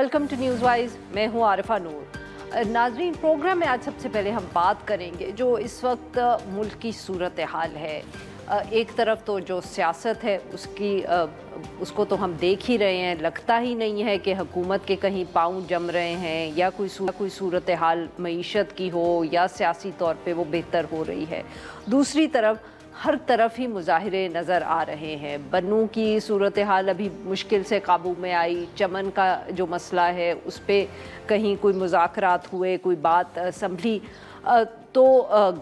Welcome to news wise. मैं हूं आरिफा नूर। नाजरीन, प्रोग्राम में आज सबसे पहले हम बात करेंगे जो इस वक्त मुल्क की सूरत हाल है। एक तरफ तो जो सियासत है उसको तो हम देख ही रहे हैं, लगता ही नहीं है कि हुकूमत के कहीं पाँव जम रहे हैं या कोई सूरत हाल मईशत की हो या सियासी तौर पे वो बेहतर हो रही है। दूसरी तरफ हर तरफ ही मुजाहिरे नज़र आ रहे हैं। बन्नू की सूरत हाल अभी मुश्किल से काबू में आई। चमन का जो मसला है उस पर कहीं कोई मुज़ाकरात हुए, कोई बात संभली, तो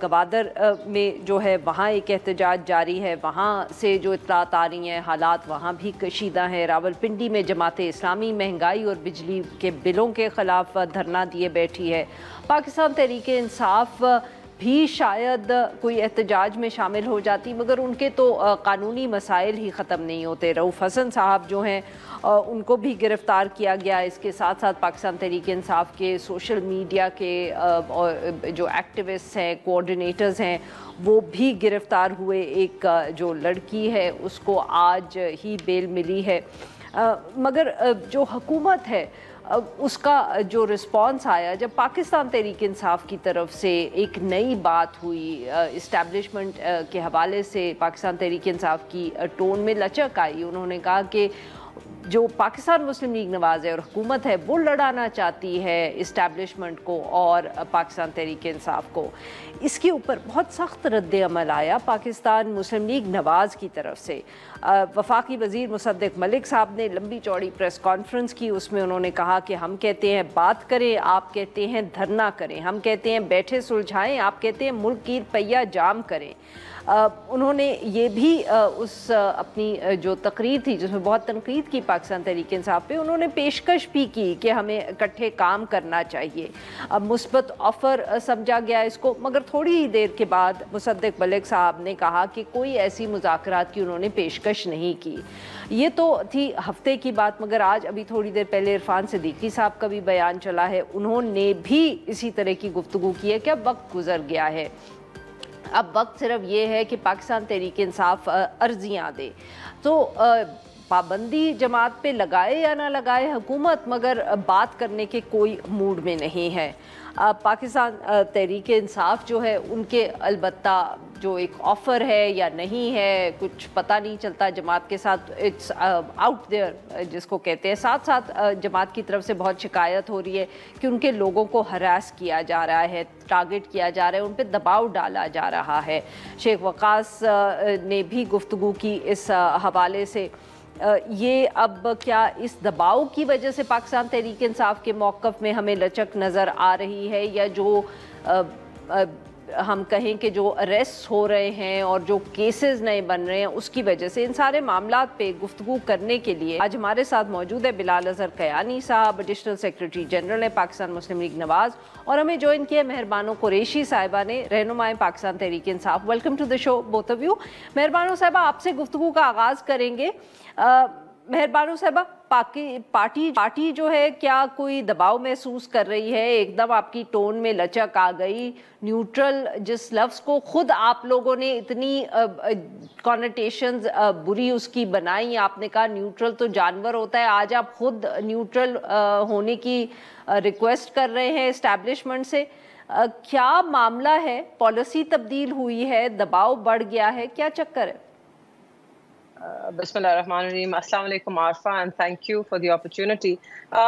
गवादर में जो है वहाँ एक एहतजाज जारी है। वहाँ से जो इत्तलात आ रही हैं, हालात वहाँ भी कशीदा हैं। रावलपिंडी में जमाते इस्लामी महंगाई और बिजली के बिलों के ख़िलाफ़ धरना दिए बैठी है। पाकिस्तान तहरीक इंसाफ भी शायद कोई एहतजाज में शामिल हो जाती, मगर उनके तो कानूनी मसाइल ही ख़त्म नहीं होते। रऊफ़ हसन साहब जो हैं उनको भी गिरफ़्तार किया गया। इसके साथ साथ पाकिस्तान तहरीक इंसाफ के सोशल मीडिया के जो एक्टिविस्ट हैं, कोऑर्डिनेटर्स हैं, वो भी गिरफ़्तार हुए। एक जो लड़की है उसको आज ही बेल मिली है। मगर जो हुकूमत है उसका जो रिस्पॉन्स आया जब पाकिस्तान तहरीक इंसाफ की तरफ से एक नई बात हुई, इस्टेब्लिशमेंट के हवाले से पाकिस्तान तहरीक इंसाफ की टोन में लचक आई। उन्होंने कहा कि जो पाकिस्तान मुस्लिम लीग नवाज़ है और हुकूमत है वो लड़ाना चाहती है इस्टेब्लिशमेंट को और पाकिस्तान तहरीक इंसाफ को। इसके ऊपर बहुत सख्त रद्द अमल आया पाकिस्तान मुस्लिम लीग नवाज़ की तरफ से। वफाकी वज़ीर मुसद्दिक़ मलिक साहब ने लंबी चौड़ी प्रेस कॉन्फ्रेंस की। उसमें उन्होंने कहा कि हम कहते हैं बात करें, आप कहते हैं धरना करें, हम कहते हैं बैठे सुलझाएं, आप कहते हैं मुल्क की पहिया जाम करें। उन्होंने ये भी अपनी जो तकरीर थी जिसमें बहुत तनकीद की पाकिस्तान तहरीक इंसाफ पे, उन्होंने पेशकश भी की कि हमें इकट्ठे काम करना चाहिए। अब मुस्बत ऑफ़र समझा गया इसको, मगर थोड़ी ही देर के बाद मुसद्दिक़ मलिक साहब ने कहा कि कोई ऐसी मुज़ाकरात की उन्होंने पेशकश नहीं की। ये तो थी हफ्ते की बात, मगर आज अभी थोड़ी देर पहले इरफान सिद्दीकी साहब का भी बयान चला है। उन्होंने भी इसी तरह की गुफ्तगू की है कि अब वक्त गुजर गया है, अब वक्त सिर्फ ये है कि पाकिस्तान तहरीक इंसाफ अर्जियाँ दे। तो पाबंदी जमात पे लगाए या ना लगाए हुकूमत, मगर बात करने के कोई मूड में नहीं है। पाकिस्तान तहरीक इंसाफ जो है उनके अलबत्ता जो एक ऑफ़र है या नहीं है कुछ पता नहीं चलता। जमात के साथ इट्स आउट देयर जिसको कहते हैं। साथ साथ जमात की तरफ से बहुत शिकायत हो रही है कि उनके लोगों को हरास किया जा रहा है, टारगेट किया जा रहा है, उन पर दबाव डाला जा रहा है। शेख वकास ने भी गुफ्तगू की इस हवाले से। ये अब क्या इस दबाव की वजह से पाकिस्तान तहरीक इंसाफ के मौक़िफ़ में हमें लचक नज़र आ रही है, या जो हम कहें कि जो अरेस्ट हो रहे हैं और जो केसेस नए बन रहे हैं उसकी वजह से? इन सारे मामलात पे गुफ्तगू करने के लिए आज हमारे साथ मौजूद है बिलाल अज़हर कयानी साहब, एडिशनल सेक्रेटरी जनरल है पाकिस्तान मुस्लिम लीग नवाज़, और हमें ज्वाइन किया मेहरबानो कुरैशी साहिबा ने, रहनुमाए Pakistan Tehreek Insaf. Welcome to the show both of you. Meherbano sahiba, आपसे गुफ्तगू का आगाज़ करेंगे। मेहरबानो साहिबा, पार्टी जो है क्या कोई दबाव महसूस कर रही है? एकदम आपकी टोन में लचक आ गई। न्यूट्रल जिस लफ्ज़ को खुद आप लोगों ने इतनी कॉनोटेशंस बुरी उसकी बनाई, आपने कहा न्यूट्रल तो जानवर होता है, आज आप खुद न्यूट्रल होने की रिक्वेस्ट कर रहे हैं इस्टेब्लिशमेंट से। क्या मामला है? पॉलिसी तब्दील हुई है, दबाव बढ़ गया है, क्या चक्कर है? बिस्मिल्लाहिर्रहमानिर्रहीम, अस्सलाम वालेकुम Arfa, and thank you for the opportunity.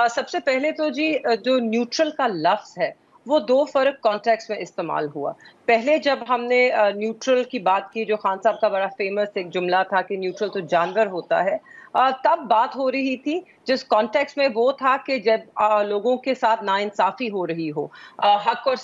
सबसे पहले तो जी जो न्यूट्रल का लफ्ज़ है वो दो फ़र्क कॉन्टेक्स्ट में इस्तेमाल हुआ। पहले जब हमने न्यूट्रल की बात की, जो खान साहब का बड़ा फेमस एक जुमला था कि न्यूट्रल तो जानवर होता है, तब बात हो रही थी जिस कॉन्टेक्स्ट में वो था कि जब लोगों के साथ नाइंसाफ़ी हो रही हो, हक और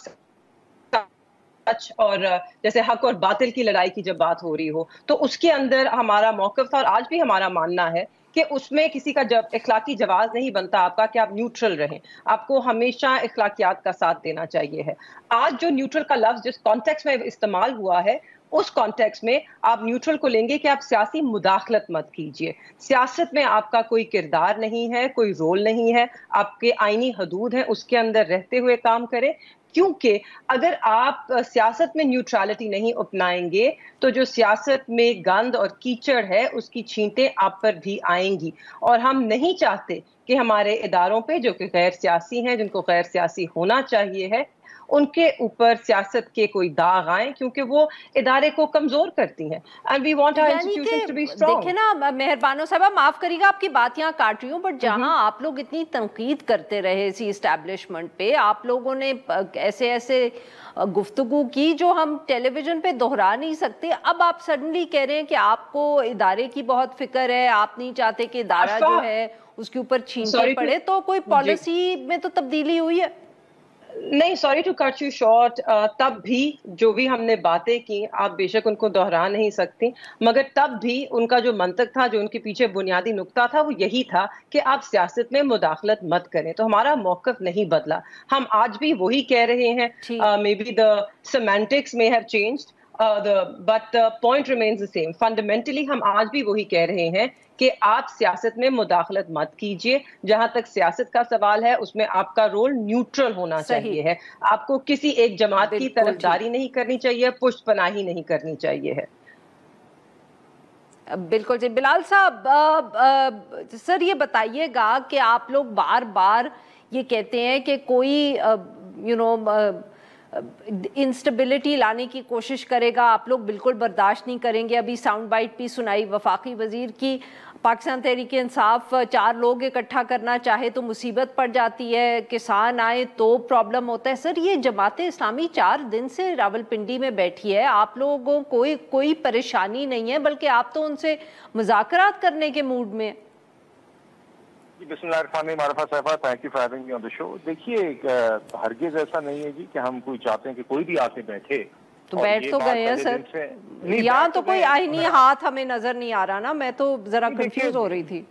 और जैसे हक और बातिल की लड़ाई की जब बात हो रही हो, तो उसके अंदर हमारा मौक़िफ़ था और आज भी हमारा मानना है कि उसमें किसी का जब इखलाकी जवाज़ नहीं बनता आपका कि आप न्यूट्रल रहें, आपको हमेशा इखलाकियात का साथ देना चाहिए है। आज जो न्यूट्रल का लफ्ज़ जिस कॉन्टेक्स्ट में इस्तेमाल हुआ है, उस कॉन्टेक्स्ट में आप न्यूट्रल को लेंगे कि आप सियासी मुदाखलत मत कीजिए। सियासत में आपका कोई किरदार नहीं है, कोई रोल नहीं है, आपके आईनी हदूद हैं, उसके अंदर रहते हुए काम करें। क्योंकि अगर आप सियासत में न्यूट्रलिटी नहीं अपनाएंगे तो जो सियासत में गंद और कीचड़ है उसकी छींटें आप पर भी आएंगी, और हम नहीं चाहते कि हमारे इदारों पे जो कि गैर सियासी हैं, जिनको गैर सियासी होना चाहिए है, उनके ऊपर सियासत के कोई दाग आए, क्योंकि वो इदारे को कमजोर करती हैं। And we want our institutions to be strong. देखिए ना मेहरबानो साहबा, माफ करिएगा आपकी बात यहाँ काट रही हूँ, बट जहाँ आप लोग इतनी तनकीद करते रहे इसी एस्टैब्लिशमेंट पे, आप लोगों ने ऐसे ऐसे गुफ्तगू की जो हम टेलीविजन पे दोहरा नहीं सकते। अब आप सडनली कह रहे हैं कि आपको इदारे की बहुत फिक्र है, आप नहीं चाहते कि इदारा जो है उसके ऊपर छींटे पड़े, तो कोई पॉलिसी में तो तब्दीली हुई है? नहीं, sorry to cut you short, तब भी जो भी हमने बातें की, आप बेशक उनको दोहरा नहीं सकती, मगर तब भी उनका जो मंतक था, जो उनके पीछे बुनियादी नुक्ता था, वो यही था कि आप सियासत में मुदाखलत मत करें। तो हमारा मौक़िफ़ नहीं बदला, हम आज भी वही कह रहे हैं। May be the semantics may have changed, but the point remains the same. Fundamentally हम आज भी वही कह रहे हैं कि आप सियासत में मुदाखलत मत कीजिए। जहां तक सियासत का सवाल है उसमें आपका रोल न्यूट्रल होना चाहिए है। आपको किसी एक जमात की तरफदारी नहीं करनी चाहिए, पुष्टपनाही नहीं करनी चाहिए है। बिल्कुल जी। बिलाल साहब, सर ये बताइएगा कि आप लोग बार बार ये कहते हैं कि कोई इंस्टेबिलिटी लाने की कोशिश करेगा, आप लोग बिल्कुल बर्दाश्त नहीं करेंगे। अभी साउंड बाइट भी सुनाई वफाकी वजीर की, पाकिस्तान तहरीक इंसाफ 4 लोग इकट्ठा करना चाहे तो मुसीबत पड़ जाती है, किसान आए तो प्रॉब्लम होता है। सर ये जमात इस्लामी 4 दिन से रावलपिंडी में बैठी है, आप लोगों को कोई परेशानी नहीं है, बल्कि आप तो उनसे मुज़ाकरात करने के मूड में। बिस्मिल्लाहिर्रहमानिर्रहीम साहबा, thank you for having me on the show. देखिए, हरगिज ऐसा नहीं है जी कि हम कोई चाहते हैं कि कोई भी आके बैठे, तो बैठ तो गए हैं सर, यहाँ तो कोई आईनी हाथ हमें नजर नहीं आ रहा ना, मैं तो जरा कंफ्यूज हो रही थी।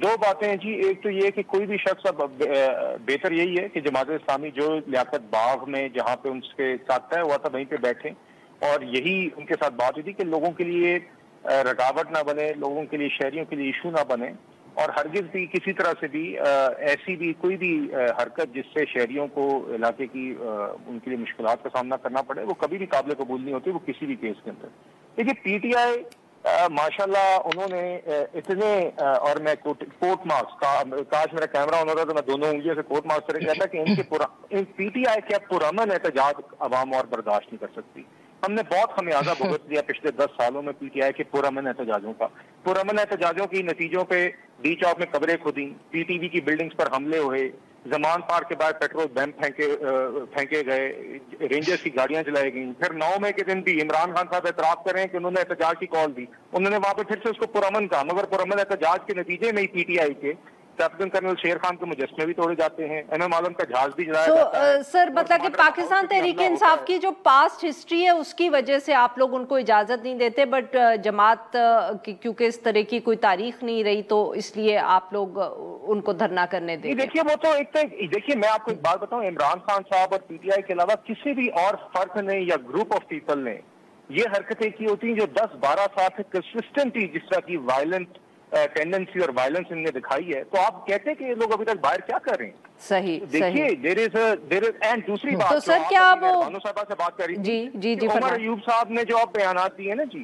2 बातें हैं जी, एक तो ये कि कोई भी शख्स, अब बेहतर यही है कि जमात इस्लामी जो लियाकत बाग में जहाँ पे उनके साथ तय हुआ था वहीं पे बैठे, और यही उनके साथ बात हुई थी कि लोगों के लिए रुकावट ना बने, लोगों के लिए, शहरियों के लिए इशू ना बने, और हरगिज भी किसी तरह से भी ऐसी भी कोई भी हरकत जिससे शहरियों को इलाके की उनके लिए मुश्किलात का सामना करना पड़े, वो कभी भी काबिल कबूल नहीं होती, वो किसी भी केस के अंदर। देखिए, पीटीआई माशाल्लाह उन्होंने इतने, और मैं कोर्ट मार्क्स का, काश मेरा कैमरा ऑन होता तो मैं दोनों उंगलियों से कोर्ट मार्क्स करके कहता कि इनके पीटीआई के पुरअमन एहतजाज अवाम और बर्दाश्त नहीं कर सकती। हमने बहुत खमियाजा भुगत लिया पिछले 10 सालों में पीटीआई के पुरअमन एहतजाजों का। पुरअमन एहतजाजों की नतीजों पे डी चौक में कब्रें खुदी, पीटीवी की बिल्डिंग्स पर हमले हुए, जमान पार्क के बाहर पेट्रोल बम फेंके गए, रेंजर्स की गाड़ियां चलाई गई। फिर 9 मई के दिन भी इमरान खान साहब एतराफ कर रहे हैं कि उन्होंने एहतजाज की कॉल दी, उन्होंने वहां पे फिर से उसको पुरअमन कहा, मगर पुरअमन एहतजाज के नतीजे में ही पीटीआई के कैप्टन कर्नल शेर खान के मुजस्मे भी तोड़े जाते हैं, एमएम आलम का जहाज भी जलाया जाता है। सर मतलब कि पाकिस्तान तहरीक इंसाफ की जो पास्ट हिस्ट्री है उसकी वजह से आप लोग उनको इजाजत नहीं देते, बट जमात क्योंकि इस तरह की कोई तारीख नहीं रही तो इसलिए आप लोग उनको धरना करने देते। देखिए, वो तो एक, देखिए मैं आपको एक बात बताऊं, इमरान खान साहब और पीटीआई के अलावा किसी भी और फर्द ने या ग्रुप ऑफ पीपल ने ये हरकतें की होती हैं जो 10-12 साल से कंसिस्टेंटली जिस तरह की वायलेंट टेंडेंसी और वायलेंस इनने दिखाई है, तो आप कहते हैं कि ये लोग अभी तक बाहर क्या कर रहे हैं? सही, देखिए, देयर इज एंड दूसरी बात, तो सर क्या आप बानो साहबा से बात करी जी उमर अयूब साहब ने जो आप बयानात दिए ना जी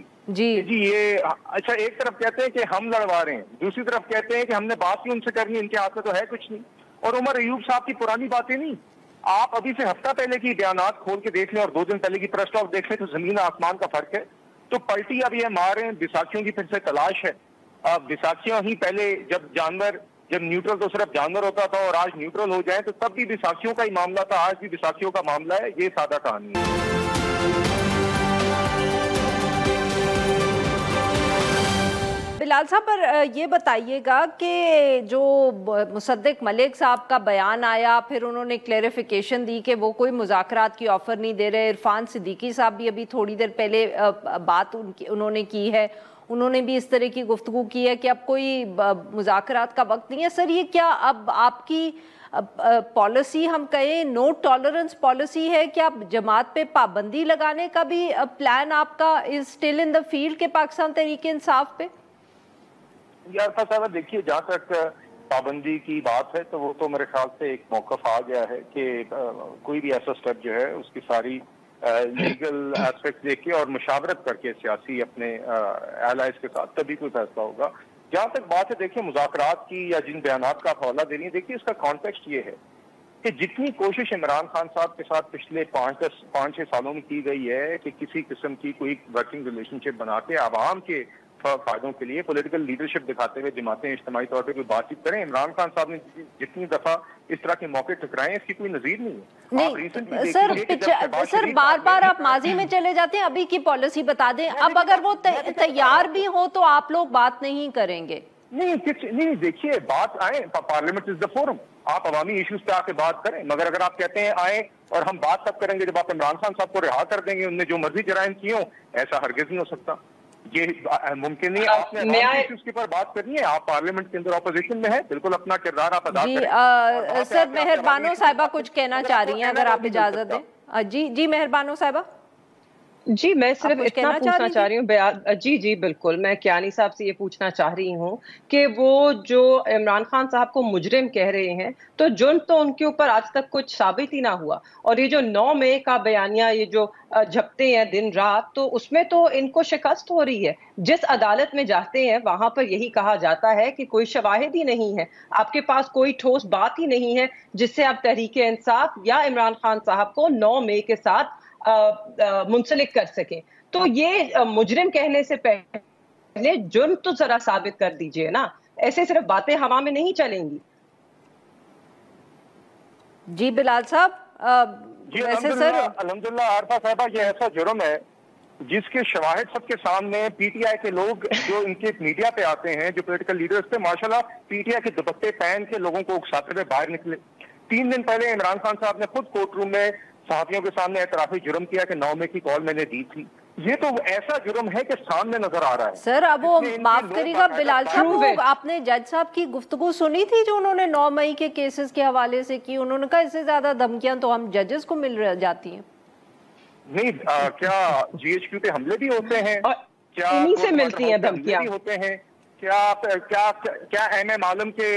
ये, अच्छा, एक तरफ कहते हैं कि हम लड़वा रहे हैं, दूसरी तरफ कहते हैं कि हमने बात ही उनसे करनी, इनके हाथ में तो है कुछ नहीं। और उमर अयूब साहब की पुरानी बातें नहीं, आप अभी से हफ्ता पहले की बयानात खोल के देख लें और 2 दिन पहले की प्रेस टॉक देख लें, तो जमीन आसमान का फर्क है। तो पलटी अब ये मार रहे हैं, बैसाखियों की फिर से तलाश है। बैसाखियां ही पहले जब न्यूट्रल तो सिर्फ जानवर होता था और आज न्यूट्रल हो जाए, तो तब भी बैसाखियों का ही मामला था, आज भी बैसाखियों का मामला है। ये सादा कहानी है। बिलाल साहब, पर ये बताइएगा कि जो मुसद्दिक मलिक साहब का बयान आया, फिर उन्होंने क्लैरिफिकेशन दी कि वो कोई मुज़ाकरात की ऑफ़र नहीं दे रहे। इरफान सिद्दीकी साहब भी अभी थोड़ी देर पहले बात उन्होंने की है, उन्होंने भी इस तरह की गुफ्तगू की है कि अब कोई मुज़ाकरात का वक्त नहीं है। सर ये क्या अब आपकी पॉलिसी हम कहें नो टॉलरेंस पॉलिसी है, क्या जमात पे पाबंदी लगाने का भी प्लान आपका is still in the field के पाकिस्तान तहरीक इंसाफ पे? यार साहब, देखिए, जहाँ तक पाबंदी की बात है तो वो तो मेरे ख्याल से एक मौकफ आ गया है कि कोई भी ऐसा स्टेप जो है उसकी सारी लीगल एस्पेक्ट देख के और मुशावरत करके सियासी अपने एलाइज के साथ तभी कोई फैसला होगा। जहाँ तक बात है देखिए मुज़ाकरात की या जिन बयानात का आप हवाला दे रही है, देखिए इसका कॉन्टेक्स्ट ये है कि जितनी कोशिश इमरान खान साहब के साथ पिछले 5-6 सालों में की गई है कि किसी किस्म की कोई वर्किंग रिलेशनशिप बना के आवाम के फायदों के लिए पॉलिटिकल लीडरशिप दिखाते हुए जमातें इज्तिमाई तौर पर कोई बातचीत करें, इमरान खान साहब ने जितनी दफा इस तरह के मौके ठुकराए इसकी कोई नजीर नहीं है। नहीं सर बार बार आप माजी में चले जाते हैं, अभी की पॉलिसी बता दें। अब अगर वो तैयार भी हो तो आप लोग बात नहीं करेंगे? नहीं देखिए बात आए, पार्लियामेंट इज द फोरम, आप अवामी इश्यूज पे आके बात करें, मगर अगर आप कहते हैं आए और हम बात तब करेंगे जब आप इमरान खान साहब को रिहा कर देंगे, उनने जो मर्जी जराइम किए हो, ऐसा हरगिज नहीं हो सकता, ये मुमकिन नहीं। आपने इश्यूज के ऊपर बात करनी है, आप पार्लियामेंट के अंदर ऑपोजिशन में है, बिल्कुल अपना किरदार आप अदा करें। सर मेहरबानो साहिबा कुछ कहना चाह रही हैं, अगर आप इजाजत दें। जी मेहरबानो साहिबा। जी मैं सिर्फ इतना पूछना चाह रही हूँ, जी बिल्कुल, मैं कियानी साहब से ये पूछना चाह रही हूँ कि वो जो इमरान खान साहब को मुजरिम कह रहे हैं, तो जुर्म तो उनके ऊपर आज तक कुछ साबित ही ना हुआ, और ये जो 9 मई का बयानिया ये जो झपटे हैं दिन रात, तो उसमें तो इनको शिकस्त हो रही है। जिस अदालत में जाते हैं वहां पर यही कहा जाता है कि कोई शवाहिद ही नहीं है, आपके पास कोई ठोस बात ही नहीं है जिससे आप तहरीक इंसाफ या इमरान खान साहब को 9 मई के साथ मुंसलिक कर सके। तो ये मुजरिम कहने से पहले जुर्म तो जरा साबित कर दीजिए ना, ऐसे सिर्फ बातें हवा में नहीं चलेंगी। जी बिलाल साहब। वैसे सर अल्हम्दुलिल्लाह आरफा साहबा, ये ऐसा जुर्म है जिसके शवाहिद सबके सामने पीटीआई के लोग जो इनके मीडिया पे आते हैं, जो पॉलिटिकल लीडर्स थे, माशाल्लाह पीटीआई के दुपट्टे पहन के लोगों को उकसाते हुए बाहर निकले। 3 दिन पहले इमरान खान साहब ने खुद कोर्ट रूम में सहाफियों के सामने एतराफी जुर्म किया कि 9 मई की कॉल मैंने दी थी। ये तो ऐसा जुर्म है कि सामने नजर आ रहा है। सर अब वो माफ करिएगा बिलाल साहब, वो आपने जज साहब की गुफ्तगू सुनी थी जो उन्होंने 9 मई के केसेस के हवाले से की? उन्होंने कहा इससे ज्यादा धमकियां तो हम जजेस को मिल जाती हैं। नहीं क्या जीएचक्यू पे हमले भी होते हैं? क्या इन्हीं से मिलती हैं धमकियां होते हैं? क्या एम आलम के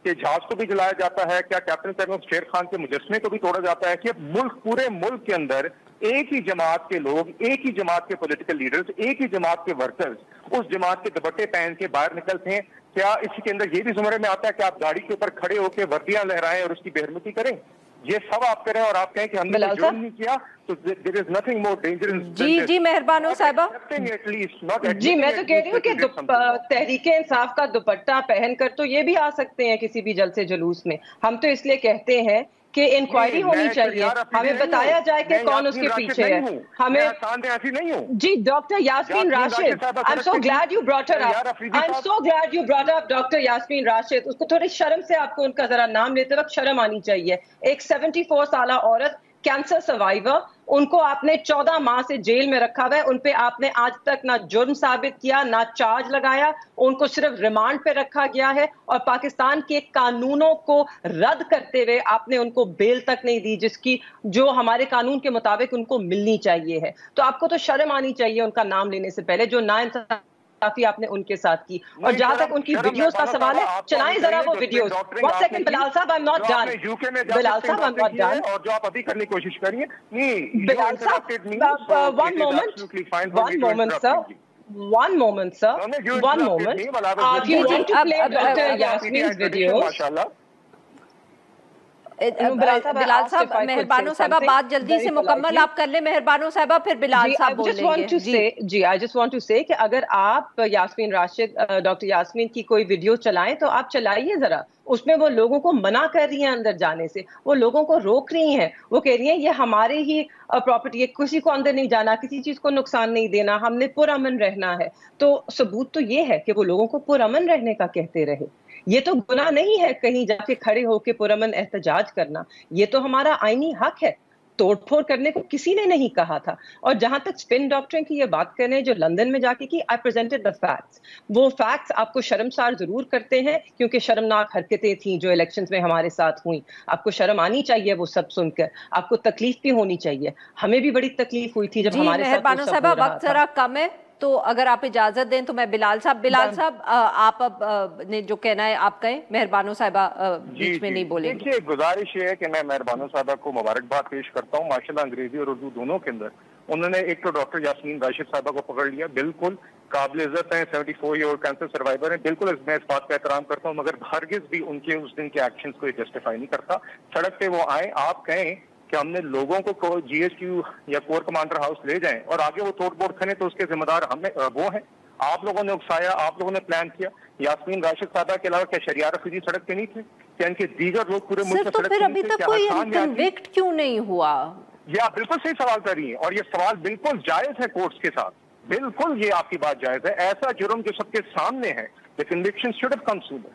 जहाज को भी जलाया जाता है? क्या कैप्टन सैयद शेर खान के मुजस्मे को भी तोड़ा जाता है? कि पूरे मुल्क के अंदर एक ही जमात के लोग, एक ही जमात के पॉलिटिकल लीडर्स, एक ही जमात के वर्कर्स उस जमात के दुपट्टे पहन के बाहर निकलते हैं। क्या इसी के अंदर ये भी जुमरे में आता है कि आप गाड़ी के ऊपर खड़े होकर वर्दियां लहराएं और उसकी बेहरमती करें? ये सब आप करें और आप कहें कि हमने जुर्म नहीं किया, तो there is nothing more dangerous. जी मेहरबानो साहिबा। जी मैं तो कह रही हूँ कि तहरीक इंसाफ का दुपट्टा पहनकर तो ये भी आ सकते हैं किसी भी जलसे जुलूस में। हम तो इसलिए कहते हैं कि इंक्वायरी होनी चाहिए, हमें बताया जाए कि कौन उसके पीछे है। हमें ऐसी नहीं हूँ जी। Doctor Yasmin Rashid, I am so glad you brought her up, I am so glad you brought up doctor Yasmin Rashid. उसको थोड़ी शर्म से, आपको उनका जरा नाम लेते वक्त शर्म आनी चाहिए। एक 74 साल औरत, कैंसर सर्वाइवर, उनको आपने 14 माह से जेल में रखा हुआ है। उन पे आपने आज तक ना जुर्म साबित किया, ना चार्ज लगाया, उनको सिर्फ रिमांड पे रखा गया है, और पाकिस्तान के कानूनों को रद्द करते हुए आपने उनको बेल तक नहीं दी, जिसकी जो हमारे कानून के मुताबिक उनको मिलनी चाहिए है। तो आपको तो शर्म आनी चाहिए उनका नाम लेने से पहले, जो नाइंसाफी आपने उनके साथ की। और जहां तक उनकी वीडियोस का सवाल है, चलाएं जरा वो वीडियोस। 1 सेकंड बिलाल साहब, I am not done. Bilal साहब, आई एम नॉट डन। और जो आप अभी करने की कोशिश कर रही हैं, नहीं बिलाल साहब, 1 moment sir, 1 moment sir, 1 moment. If you want to play Dr. Yasmin's video, Bilal साहब मेहरबानो साहबा बात जल्दी से मुकम्मल आप कर ले मेहरबानो साहबा, फिर बिलाल साहब बोलेंगे। जी I just want to say कि अगर आप यास्मीन राशिद, डॉक्टर यास्मीन की कोई वीडियो चलाएं तो आप चलाइए जरा। उसमें वो लोगों को मना कर रही हैं अंदर जाने से, वो लोगों को रोक रही हैं, वो कह रही हैं ये हमारे ही प्रॉपर्टी है, किसी को अंदर नहीं जाना, किसी चीज को नुकसान नहीं देना, हमने पुरअमन रहना है। तो सबूत तो ये है कि वो लोगों को पुरअमन रहने का कहते रहे। ये तो गुनाह नहीं है कहीं जाके खड़े होके पुरअमन एहतजाज करना, ये तो हमारा आईनी हक है। तोड़फोड़ करने को किसी ने नहीं कहा था। और जहां तक स्पिन डॉक्टरिंग की ये बात करें जो लंदन में जाके की, आई प्रेजेंटेड द फैक्ट्स। वो फैक्ट्स आपको शर्मसार जरूर करते हैं क्योंकि शर्मनाक हरकतें थी जो इलेक्शंस में हमारे साथ हुई। आपको शर्म आनी चाहिए वो सब सुनकर, आपको तकलीफ भी होनी चाहिए। हमें भी बड़ी तकलीफ हुई थी जब हमारे साथ वक्त जरा कम है, तो अगर आप इजाजत दें तो मैं बिलाल साहब आप अब ने जो कहना है आप कहें, मेहरबानो साहिबा बीच में नहीं बोलेंगे। देखिए, गुजारिश ये है कि मैं मेहरबानो साहिबा को मुबारकबाद पेश करता हूँ। माशाल्लाह अंग्रेजी और उर्दू दोनों के अंदर उन्होंने एक तो डॉक्टर यास्मीन राशिद साहिबा को पकड़ लिया, बिल्कुल काबिल इज्जत है, 74 ईयर कैंसर सर्वाइवर है, बिल्कुल मैं इस बात का एहतराम करता हूँ, मगर हरगिज भी उनके उस दिन के एक्शंस को जस्टिफाई नहीं करता। सड़क पे वो आए, आप कहें कि हमने लोगों को GHQ या कोर कमांडर हाउस ले जाएं और आगे वो तोड़-फोड़ करें, तो उसके जिम्मेदार हमें वो हैं। आप लोगों ने उकसाया, आप लोगों ने प्लान किया। यास्मीन राशिद साहिबा के अलावा क्या शरिया रफीजी सड़क पे नहीं थे? क्या इनके दीगर लोग पूरे मुल्क में सर, तो फिर अभी तक कोई कन्विक्ट क्यों नहीं हुआ? ये आप बिल्कुल सही सवाल कर रही हैं और ये सवाल बिल्कुल जायज है कोर्ट्स के साथ, बिल्कुल ये आपकी बात जायज है। ऐसा जुर्म जो सबके सामने है, the conviction should have come sooner,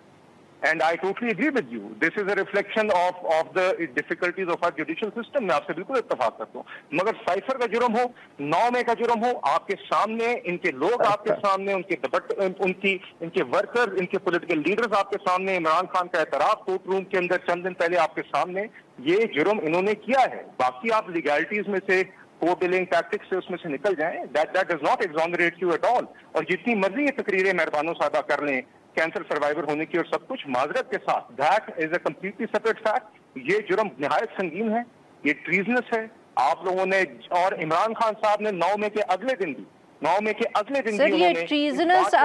and I totally agree with you. This is a reflection of the difficulties of our judicial system. मैं आपसे बिल्कुल इत्तेफाक करता हूँ, मगर साइफर का जुर्म हो, 9 मई का जुर्म हो, आपके सामने इनके लोग, आपके सामने इनके वर्कर, इनके पॉलिटिकल लीडर्स आपके सामने, इमरान खान का एतराफ कोर्ट रूम के अंदर चंद दिन पहले आपके सामने, ये जुर्म इन्होंने किया है। बाकी आप लीगैलिटीज में से, कोर्ट डीलिंग टैक्टिक्स से उसमें से निकल जाएं, that does not exonerate you at all. और जितनी मर्जी ये तकरीरें मेहरबानो सादा कर लें कैंसर सर्वाइवर होने की और सब कुछ, माजरत के साथ, that is a completely separate fact. ये जुर्म निहायत संगीन है, ये ट्रीजनस है। आप लोगों ने, और इमरान खान साहब ने 9 मई के अगले दिन भी, 9 मई के अगले दिन सर, ये ट्रीजनस,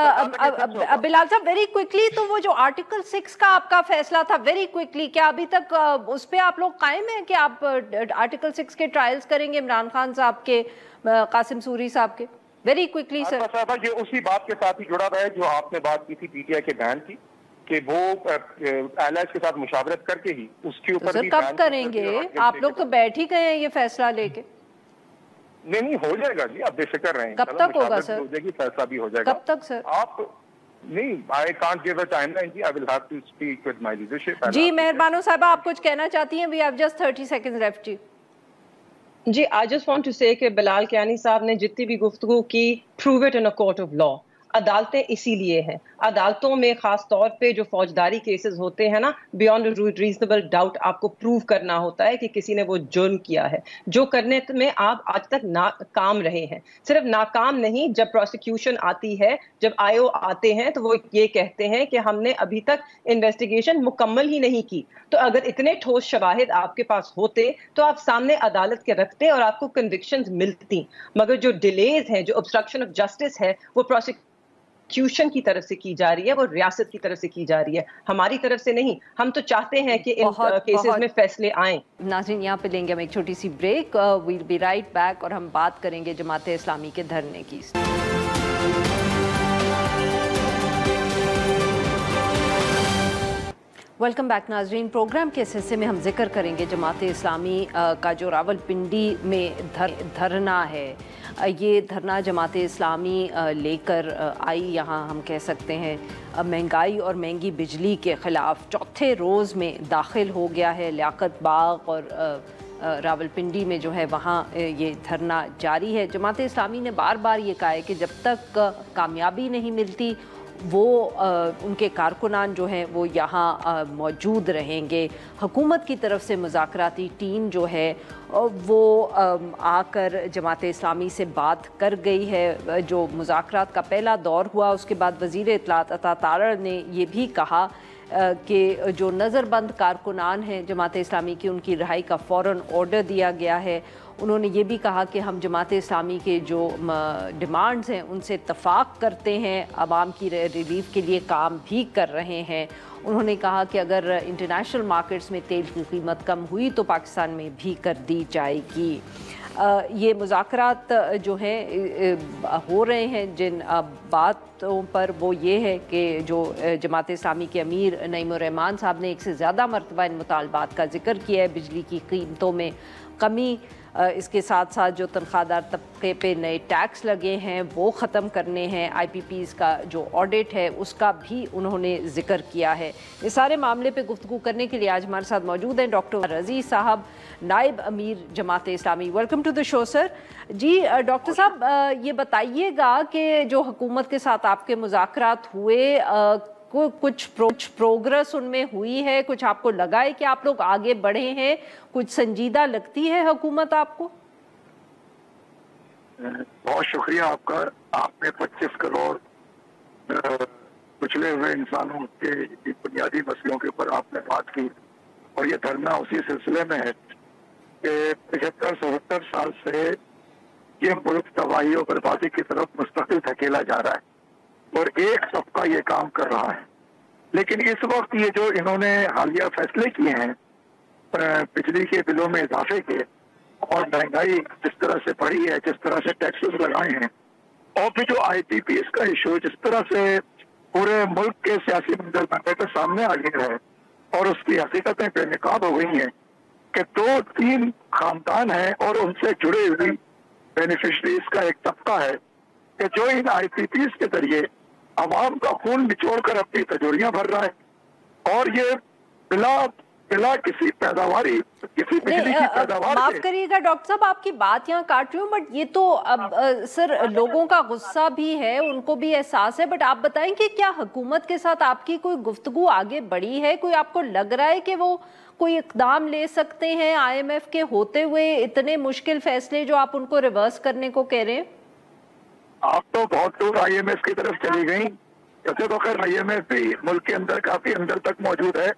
बिलाल साहब वेरी क्विकली, तो वो जो आर्टिकल 6 का आपका फैसला था, वेरी क्विकली, क्या अभी तक उस पे आप लोग कायम हैं कि आप आर्टिकल 6 के ट्रायल्स करेंगे इमरान खान साहब के, कासिम सूरी साहब के? Very quickly sir. ये उसी बात के साथ ही जुड़ा हुआ है जो आपने बात की थी PTI के बैन की, कि वो एलाइज के साथ मुशावरत करके ही उसके ऊपर सर कब करेंगे? आप लोग तो बैठ ही गए हैं ये फैसला लेके। नहीं हो जाएगा जी, आप बेफिक्र रहें। कब तक होगा सर? हो जाएगी, फैसला भी हो जाएगा। कब तक सर? आप नहीं, I can't give a timeline जी, I will have to speak with my leadership. जी मेहरबानो साहिबा, आप कुछ कहना चाहती हैं? We have just 30 seconds left जी। I just want to say कि बिलाल कियानी साहब ने जितनी भी गुफ्तगू की, prove it in a court of law. अदालतें इसीलिए हैं, अदालतों में खास तौर पे जो फौजदारी केसेस होते हैं ना, बियॉन्ड रीजनेबल डाउट आपको प्रूव करना होता है कि किसी ने वो जुर्म किया है, जो करने में आप आज तक नाकाम रहे हैं। सिर्फ नाकाम नहीं, जब प्रोसिक्यूशन आती है, जब IO आते हैं, तो वो ये कहते हैं कि हमने अभी तक इन्वेस्टिगेशन मुकम्मल ही नहीं की। तो अगर इतने ठोस शवाहिद आपके पास होते तो आप सामने अदालत के रखते और आपको कन्विक्शंस मिलती। मगर जो डिलेज हैं, जो ऑब्स्ट्रक्शन ऑफ जस्टिस है, वो प्रोसिक्यूशन की तरफ से की जा रही है, वो रियासत की तरफ से की जा रही है, हमारी तरफ से नहीं। हम तो चाहते हैं कि इन केसेस में फैसले आएं। नाज़रीन, यहाँ पे लेंगे हम एक छोटी सी break, we'll be right back, और हम बात करेंगे जमात इस्लामी के धरने की। वेलकम बैक नाजरीन। प्रोग्राम के इस हिस्से में हम जिक्र करेंगे जमात इस्लामी का जो रावलपिंडी में धरना है। ये धरना जमात इस्लामी लेकर आई, यहाँ हम कह सकते हैं महंगाई और महंगी बिजली के ख़िलाफ़ चौथे रोज़ में दाखिल हो गया है। लियाकत बाग और रावलपिंडी में जो है वहाँ ये धरना जारी है। जमात इस्लामी ने बार बार ये कहा है कि जब तक कामयाबी नहीं मिलती वो उनके कारकुनान जो हैं वो यहाँ मौजूद रहेंगे। हुकूमत की तरफ से मुज़ाकराती टीम जो है वो आकर जमात इस्लामी से बात कर गई है। जो मुज़ाकरात का पहला दौर हुआ, उसके बाद वज़ीर इत्तलात अता तारड़ ने ये भी कहा कि जो नज़रबंद कारकुनान हैं जमात इस्लामी की, उनकी रिहाई का फ़ौरन ऑर्डर दिया गया है। उन्होंने ये भी कहा कि हम जमात इस्लामी के जो डिमांड्स हैं उनसे इत्तफ़ाक़ करते हैं, आवाम की रिलीफ के लिए काम भी कर रहे हैं। उन्होंने कहा कि अगर इंटरनेशनल मार्केट्स में तेल की कीमत कम हुई तो पाकिस्तान में भी कर दी जाएगी। ये मुज़ाकरात जो हैं हो रहे हैं, जिन बातों पर वो ये है कि जो जमात इस्लामी के अमीर नईमुर रहमान साहब ने एक से ज़्यादा मरतबा इन मुतालबात का जिक्र किया है। बिजली की कीमतों में कमी, इसके साथ साथ जो तनख्वाहदार तबके पे नए टैक्स लगे हैं वो ख़त्म करने हैं, IPPs का जो ऑडिट है उसका भी उन्होंने ज़िक्र किया है। इस सारे मामले पे गुफ्तगू करने के लिए आज हमारे साथ मौजूद हैं डॉक्टर रज़ी साहब, नायब अमीर Jamaat Islami. Welcome to the show sir. जी डॉक्टर साहब, ये बताइएगा कि जो हुकूमत के साथ आपके मुज़ाकरात हुए, कुछ प्रोग्रेस उनमें हुई है? कुछ आपको लगा है कि आप लोग आगे बढ़े हैं? कुछ संजीदा लगती है हुकूमत आपको? بہت شکریہ آپ کا. آپ نے 25 کروڑ پچھلے ہوئے انسانوں کے بنیادی مسئلوں کے اوپر آپ نے بات کی, اور یہ دھرنا اسی سلسلے میں ہے کہ 75-77 سال سے یہ ملک تباہی اور بربادی کی طرف مستقل دھکیلا جا رہا ہے اور ایک طبقہ یہ کام کر رہا ہے. لیکن اس وقت یہ جو انہوں نے حالیہ فیصلے کیے ہیں بجلی کے بلوں میں اضافے کے, اور مہنگائی جس طرح سے بڑھی ہے, جس طرح سے ٹیکسز لگائے ہیں, اور پھر جو آئی پی پی ایس کا ایشو جس طرح سے پورے ملک کے سیاسی منظر پہ سامنے آ گیا ہے, اور اس کی حقیقتیں بے نقاب ہو گئی ہیں کہ 2-3 خاندان ہیں اور ان سے جڑے ہوئی بینیفیشریز کا ایک طبقہ ہے کہ جو ان آئی پی پی ایس کے ذریعے عوام کا خون نچوڑ کر اپنی تجوریاں بھر رہا ہے, اور یہ بلا کسی پیداواری, کسی بجلی کی پیداوار. معاف کریے گا ڈاکٹر صاحب, آپ کی بات یہاں کاٹ رہی ہوں, بٹ یہ تو اب سر لوگوں کا غصہ بھی ہے, ان کو بھی احساس ہے, بٹ آپ بتائیں کہ کیا حکومت کے ساتھ آپ کی کوئی گفتگو آگے بڑھی ہے؟ کوئی آپ کو لگ رہا ہے کہ وہ کوئی اقدام لے سکتے ہیں آئی ایم ایف کے ہوتے ہوئے اتنے مشکل فیصلے جو آپ ان کو ریورس کرنے کو کہہ رہے ہیں؟ آپ تو بہت دور آئی ایم ایف کی طرف چلی گئیں. ویسے تو خیر آئی ایم ایف بھی ملک کے اندر کافی اندر تک موجود ہے,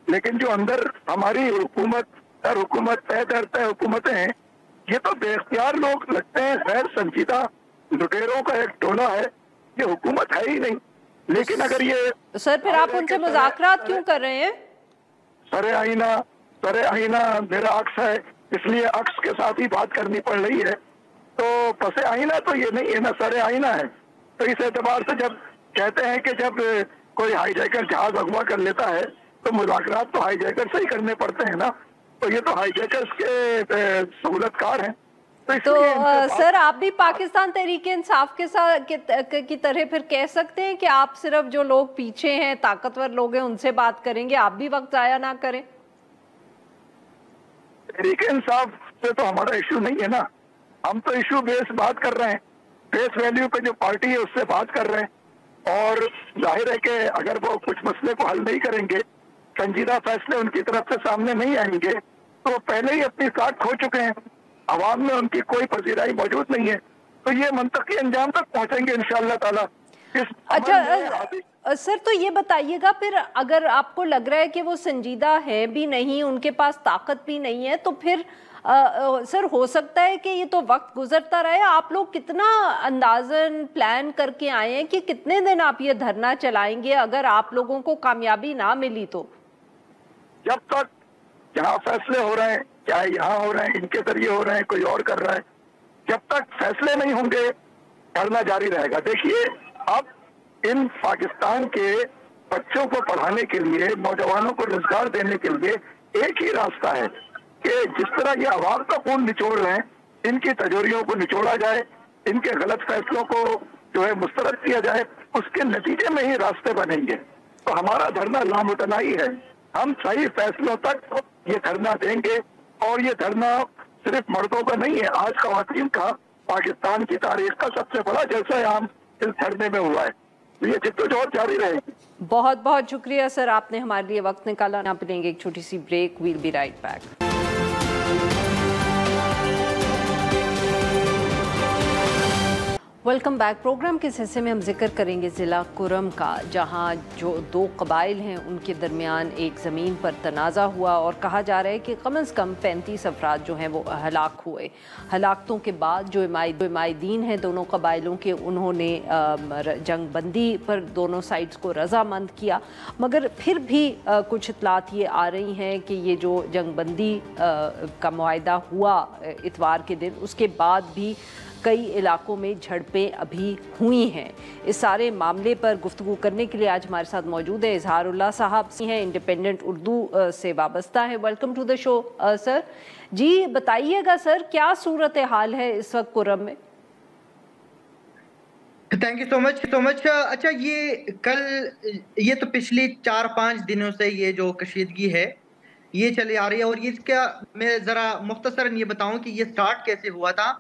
لیکن جو اندر ہماری حکومت حکومتیں ہیں, یہ تو بے اختیار لوگ لگتے ہیں, غیر سنجیدہ لٹیروں کا ایک ٹولہ ہے, یہ حکومت ہے ہی نہیں. لیکن اگر یہ سر پھر آپ ان سے مذاکرات کیوں کر رہے ہیں؟ سر آئینہ میرا عکس ہے, اس لیے عکس کے ساتھ ہی بات کرنی پڑ رہی ہے. تو پس آئینہ تو یہ نہیں ہے نا, سر آئینہ ہے. تو اس اعتبار سے جب کہتے ہیں کہ جب کوئی ہائی جیکر جہاز اغوا کر لیتا ہے تو مذاکرات تو ہائی جیکر سے ہی کرنے پڑتے ہیں نا, تو یہ تو ہائی جیکرز کے سہولت کار ہیں. تو سر آپ بھی پاکستان تحریک انصاف کے ساتھ کی طرح پھر کہہ سکتے ہیں کہ آپ صرف جو لوگ پیچھے ہیں, طاقتور لوگ ہیں, ان سے بات کریں گے, آپ بھی وقت ضائع نہ کریں. تحریک انصاف سے تو ہمارا ایشو نہیں ہے نا, ہم تو ایشو بیس بات کر رہے ہیں, بیس ویلیو پہ جو پارٹی ہے اس سے بات کر رہے ہیں. اور ظاہر ہے کہ اگر وہ کچھ مسئلے کو حل نہیں کریں گے, سنجیدہ فیصلے ان کی طرف سے سامنے نہیں آئیں گے, تو وہ پہلے ہی اپنی ساکھ کھو چکے ہیں, عوام میں ان کی کوئی پذیرائی موجود نہیں ہے, تو یہ منطقی انجام تک پہنچیں گے انشاءاللہ تعالی. اچھا سر, تو یہ بتائیے گا پھر اگر آپ کو لگ رہا ہے کہ وہ سنجیدہ ہے بھی نہیں, ان کے پاس طاقت بھی نہیں ہے, تو پھر سر ہو سکتا ہے کہ یہ تو وقت گزرتا رہے. آپ لوگ کتنا اندازن پلان کر کے آئے ہیں کہ کتنے دن آپ یہ دھرنا چلائیں گے اگر آپ لوگوں کو کامیابی نہ ملی تو؟ جب تک جہاں فیصلے ہو رہے ہیں, چاہے یہاں ہو رہے ہیں, ان کے ذریعے ہو رہے ہیں, کوئی اور کر رہا ہے, جب تک فیصلے نہیں ہوں گے دھرنا جاری رہے گا. دیکھیے اب ان پاکستان کے بچوں کو پڑھانے کے لیے, نوجوانوں کو روزگار دینے کے لیے ایک ہی راستہ ہے کہ جس طرح یہ عوام کا خون نچوڑ رہے ہیں, ان کی تجوریوں کو نچوڑا جائے, ان کے غلط فیصلوں کو جو ہے مسترد کیا جائے, اس کے نتیجے میں ہی راستے بنیں گے. تو ہمارا دھرنا لامتناہی ہے, ہم صحیح فیصلوں تک یہ دھرنا دیں گے. اور یہ دھرنا صرف مردوں کا نہیں ہے, آج خواتین کا پاکستان کی تاریخ کا سب سے بڑا جلسہ عام اس دھرنے میں ہوا ہے. یہ جدوجہد جاری رہے گی. بہت بہت شکریہ سر, آپ نے ہمارے لیے وقت نکالا. آپ لیں گے ایک چھوٹی سی break, we'll be right back. Welcome back. Programme کے اس حصے میں ہم ذکر کریں گے ضلع کرم کا, جہاں جو 2 قبائل ہیں ان کے درمیان ایک زمین پر تنازع ہوا, اور کہا جا رہا ہے کہ کم از کم 35 افراد جو ہیں وہ ہلاک ہوئے. ہلاکتوں کے بعد جو عمائدین ہیں دونوں قبائلوں کے, انہوں نے جنگ بندی پر دونوں سائڈز کو رضامند کیا, مگر پھر بھی کچھ اطلاعات یہ آ رہی ہیں کہ یہ جو جنگ بندی کا معاہدہ ہوا اتوار کے دن, اس کے بعد بھی کئی علاقوں میں جھڑپیں ابھی ہوئی ہیں. اس سارے معاملے پر گفتگو کرنے کے لیے آج ہمارے ساتھ موجود ہے اظہار اللہ صاحب, ہیں انڈیپینڈنٹ اردو سے وابستہ ہیں. ویلکم ٹو دا شو سر. جی بتائیے گا سر, کیا صورتحال ہے اس وقت کرم میں؟ تھینک یو سو مچ. اچھا, یہ تو پچھلی 4-5 دنوں سے یہ جو کشیدگی ہے یہ چلی آ رہی ہے, اور یہ کیا میں ذرا مختصراً یہ بتاؤں کہ یہ سٹارٹ کیسے ہوا تھا.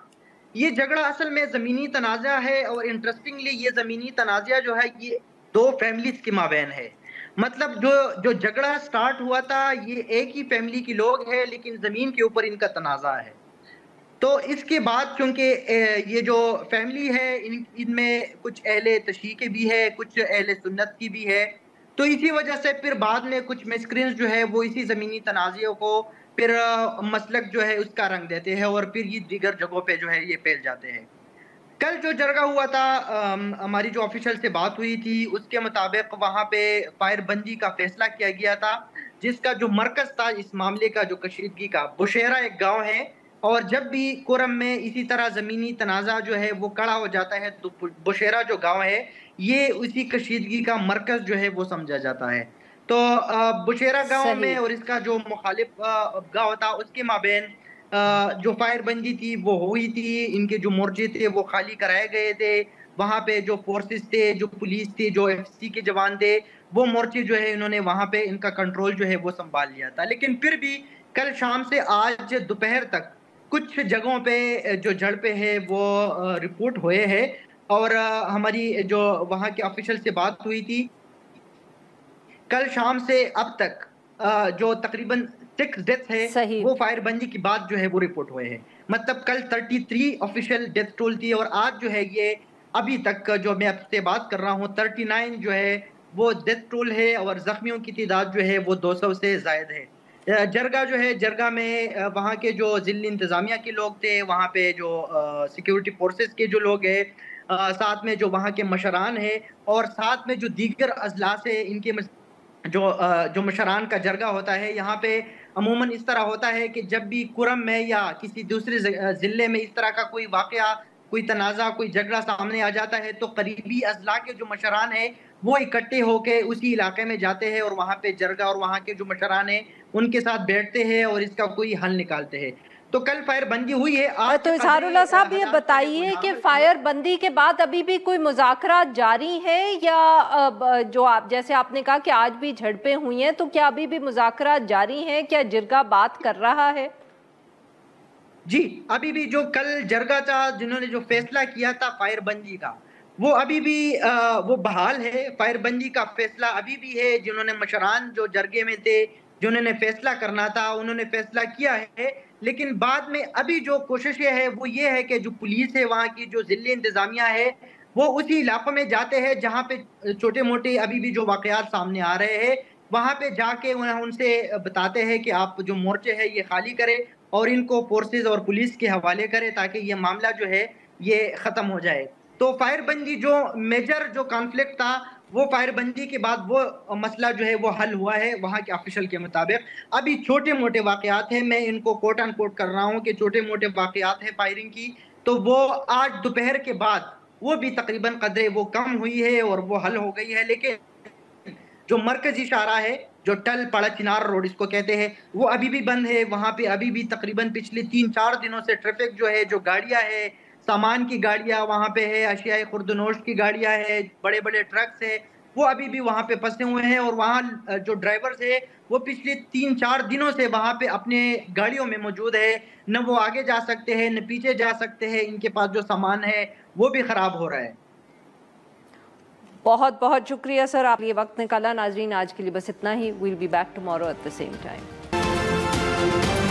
یہ جھگڑا اصل میں زمینی تنازع ہے, اور انٹرسٹنگلی یہ زمینی تنازع جو ہے یہ 2 فیملیز کے مابین ہے. مطلب جو جھگڑا سٹارٹ ہوا تھا یہ ایک ہی فیملی کی لوگ ہے, لیکن زمین کے اوپر ان کا تنازع ہے. تو اس کے بعد چونکہ یہ جو فیملی ہے ان میں کچھ اہل تشیع بھی ہے، کچھ اہل سنت کی بھی ہے، تو اسی وجہ سے پھر بعد میں کچھ مسکرینز جو ہے وہ اسی زمینی تنازعوں کو پھر مسلک جو ہے اس کا رنگ دیتے ہیں، اور پھر یہ دیگر جگہوں پہ جو ہے یہ پھیل جاتے ہیں۔ کل جو جرگہ ہوا تھا، ہماری جو آفیشل سے بات ہوئی تھی اس کے مطابق وہاں پہ فائر بندی کا فیصلہ کیا گیا تھا، جس کا جو مرکز تھا اس معاملے کا، جو کشیدگی کا، بشیرہ ایک گاؤں ہے، اور جب بھی کرم میں اسی طرح زمینی تنازع جو ہے وہ کڑا ہو جاتا ہے تو بشیرہ جو گاؤں ہے یہ اسی کشیدگی کا مرکز جو ہے وہ سمجھا جاتا ہے۔ تو بشیرہ گاؤں میں صحیح۔ اور اس کا جو مخالف گاؤں تھا اس کے مابین جو فائر بندی تھی وہ ہوئی تھی، ان کے جو مورچے تھے وہ خالی کرائے گئے تھے، وہاں پہ جو فورسز تھے، جو پولیس تھی، جو ایف سی کے جوان تھے، وہ مورچے جو ہے انہوں نے وہاں پہ ان کا کنٹرول جو ہے وہ سنبھال لیا تھا۔ لیکن پھر بھی کل شام سے آج دوپہر تک کچھ جگہوں پہ جو جھڑپیں ہیں وہ رپورٹ ہوئے ہیں، اور ہماری جو وہاں کے آفیشل سے بات ہوئی تھی، کل شام سے اب تک جو تقریباً 6 ڈیتھ ہے صحیح۔ وہ فائر بندی کی بعد جو ہے وہ رپورٹ ہوئے ہیں۔ مطلب کل 33 آفیشل ڈیتھ ٹول تھی، اور آج جو ہے یہ ابھی تک جو میں آپ سے بات کر رہا ہوں 39 جو ہے وہ ڈیتھ ٹول ہے، اور زخمیوں کی تعداد جو ہے وہ 200 سے زائد ہے۔ جرگہ جو ہے، جرگہ میں وہاں کے جو ضلعی انتظامیہ کے لوگ تھے، وہاں پہ جو سیکیورٹی فورسز کے جو لوگ ہیں، ساتھ میں جو وہاں کے مشران ہیں، اور ساتھ میں جو دیگر اضلاع سے ان کے جو مشران کا جرگہ ہوتا ہے، یہاں پہ عموماً اس طرح ہوتا ہے کہ جب بھی کرم میں یا کسی دوسرے ضلع میں اس طرح کا کوئی واقعہ، کوئی تنازع، کوئی جھگڑا سامنے آ جاتا ہے تو قریبی اضلاع کے جو مشران ہیں وہ اکٹھے ہو کے اسی علاقے میں جاتے ہیں، اور وہاں پہ جرگہ اور وہاں کے جو مشران ہیں ان کے ساتھ بیٹھتے ہیں اور اس کا کوئی حل نکالتے ہیں۔ تو کل فائر بندی ہوئی ہے۔ آج تو اظہار اللہ صاحب یہ بتائیے کہ فائر بندی کے بعد ابھی بھی کوئی مذاکرات جاری ہیں، یا جو آپ جیسے آپ نے کہا کہ آج بھی جھڑپیں ہوئی ہیں، تو کیا ابھی بھی مذاکرات جاری ہیں؟ کیا جرگہ بات کر رہا ہے؟ جی، ابھی بھی جو کل جرگہ تھا، جنہوں نے جو فیصلہ کیا تھا فائر بندی کا، وہ ابھی بھی وہ بحال ہے۔ فائر بندی کا فیصلہ ابھی بھی ہے۔ جنہوں نے مشران جو جرگے میں تھے، جنہوں نے فیصلہ کرنا تھا، انہوں نے فیصلہ کیا ہے، لیکن بعد میں ابھی جو کوششیں ہیں وہ یہ ہے کہ جو پولیس ہے، وہاں کی جو ضلعی انتظامیہ ہے، وہ اسی علاقوں میں جاتے ہیں جہاں پہ چھوٹے موٹے ابھی بھی جو واقعات سامنے آ رہے ہیں، وہاں پہ جا کے ان سے بتاتے ہیں کہ آپ جو مورچے ہیں یہ خالی کریں اور ان کو فورسز اور پولیس کے حوالے کرے تاکہ یہ معاملہ جو ہے یہ ختم ہو جائے۔ تو فائر بندی جو میجر جو کانفلکٹ تھا، وہ فائر بندی کے بعد وہ مسئلہ جو ہے وہ حل ہوا ہے وہاں کے آفیشل کے مطابق۔ ابھی چھوٹے موٹے واقعات ہیں، میں ان کو کوٹ ان کوٹ کر رہا ہوں کہ چھوٹے موٹے واقعات ہیں فائرنگ کی، تو وہ آج دوپہر کے بعد وہ بھی تقریباً قدرے وہ کم ہوئی ہے اور وہ حل ہو گئی ہے۔ لیکن جو مرکزی شاہراہ ہے، جو ٹل پاڑا چنار روڈ اس کو کہتے ہیں، وہ ابھی بھی بند ہے۔ وہاں پہ ابھی بھی تقریباً پچھلے 3-4 دنوں سے ٹریفک جو ہے، جو گاڑیاں ہے، سامان کی گاڑیاں وہاں پہ ہے، اشیاء خرد و نوش کی گاڑیاں ہے، بڑے بڑے ٹرکس ہے، وہ ابھی بھی وہاں پہ پھنسے ہوئے ہیں، اور وہاں جو ڈرائیورز ہے وہ پچھلے 3-4 دنوں سے وہاں پہ اپنے گاڑیوں میں موجود ہے، نہ وہ آگے جا سکتے ہیں نہ پیچھے جا سکتے ہیں، ان کے پاس جو سامان ہے وہ بھی خراب ہو رہا ہے۔ بہت بہت شکریہ سر، آپ یہ وقت نکالا۔ ناظرین آج کے لیے بس اتنا ہی۔ We'll be back tomorrow at the same time.